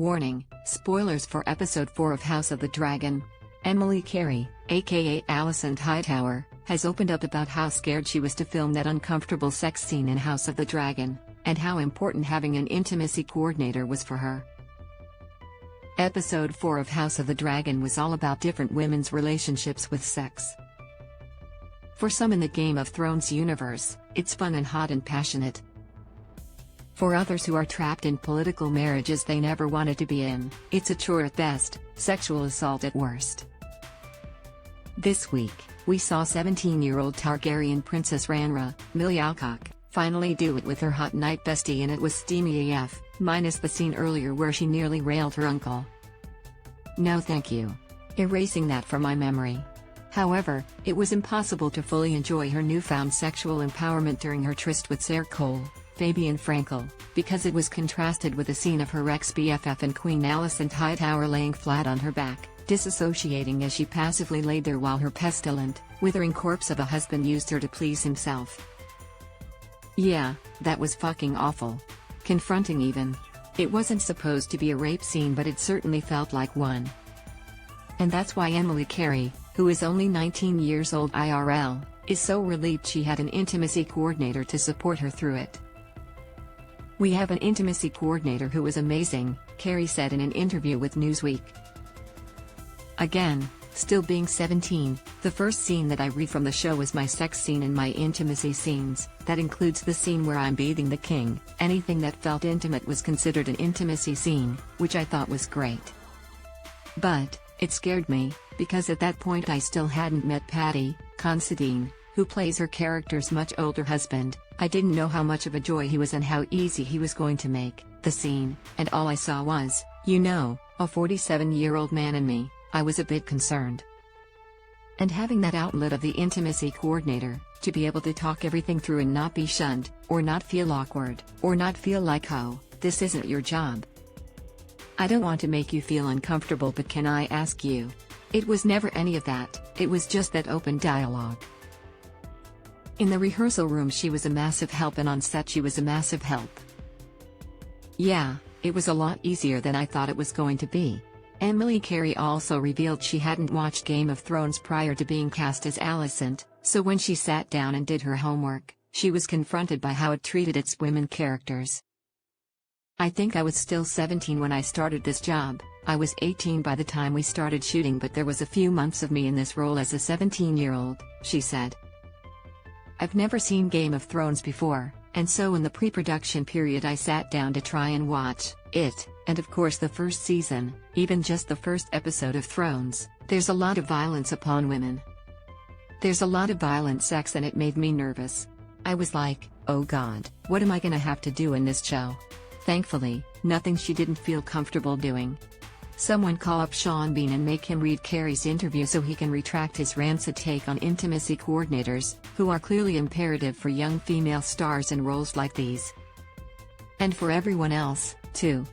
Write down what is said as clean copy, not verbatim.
Warning, spoilers for episode 4 of House of the Dragon. Emily Carey, aka Alicent Hightower, has opened up about how scared she was to film that uncomfortable sex scene in House of the Dragon, and how important having an intimacy coordinator was for her. Episode 4 of House of the Dragon was all about different women's relationships with sex. For some in the Game of Thrones universe, it's fun and hot and passionate. For others who are trapped in political marriages they never wanted to be in, it's a chore at best, sexual assault at worst. This week, we saw 17-year-old Targaryen Princess Rhaenyra, Millie Alcock, finally do it with her hot night bestie, and it was steamy AF, minus the scene earlier where she nearly railed her uncle. No thank you. Erasing that from my memory. However, it was impossible to fully enjoy her newfound sexual empowerment during her tryst with Ser Cole, Fabian Frankel, because it was contrasted with a scene of her ex-BFF and Queen Alicent Hightower laying flat on her back, disassociating as she passively laid there while her pestilent, withering corpse of a husband used her to please himself. Yeah, that was fucking awful. Confronting even. It wasn't supposed to be a rape scene, but it certainly felt like one. And that's why Emily Carey, who is only 19 years old IRL, is so relieved she had an intimacy coordinator to support her through it. "We have an intimacy coordinator who is amazing," Carey said in an interview with Newsweek. Again, still being 17, the first scene that I read from the show is my sex scene and my intimacy scenes. That includes the scene where I'm bathing the king. Anything that felt intimate was considered an intimacy scene, which I thought was great. But it scared me, because at that point I still hadn't met Paddy Considine, who plays her character's much older husband. I didn't know how much of a joy he was and how easy he was going to make the scene, and all I saw was, a 47-year-old man in me. I was a bit concerned. And having that outlet of the intimacy coordinator, to be able to talk everything through and not be shunned, or not feel awkward, or not feel like, oh, this isn't your job. I don't want to make you feel uncomfortable, but can I ask you? It was never any of that, it was just that open dialogue. In the rehearsal room she was a massive help, and on set she was a massive help. Yeah, it was a lot easier than I thought it was going to be. Emily Carey also revealed she hadn't watched Game of Thrones prior to being cast as Alicent, so when she sat down and did her homework, she was confronted by how it treated its women characters. "I think I was still 17 when I started this job. I was 18 by the time we started shooting, but there was a few months of me in this role as a 17-year-old, she said. "I've never seen Game of Thrones before, and so in the pre-production period I sat down to try and watch it, and of course the first season, even just the first episode of Thrones, there's a lot of violence upon women. There's a lot of violent sex, and it made me nervous. I was like, oh god, what am I gonna have to do in this show?" Thankfully, nothing she didn't feel comfortable doing. Someone call up Sean Bean and make him read Carey's interview so he can retract his rancid take on intimacy coordinators, who are clearly imperative for young female stars in roles like these. And for everyone else, too.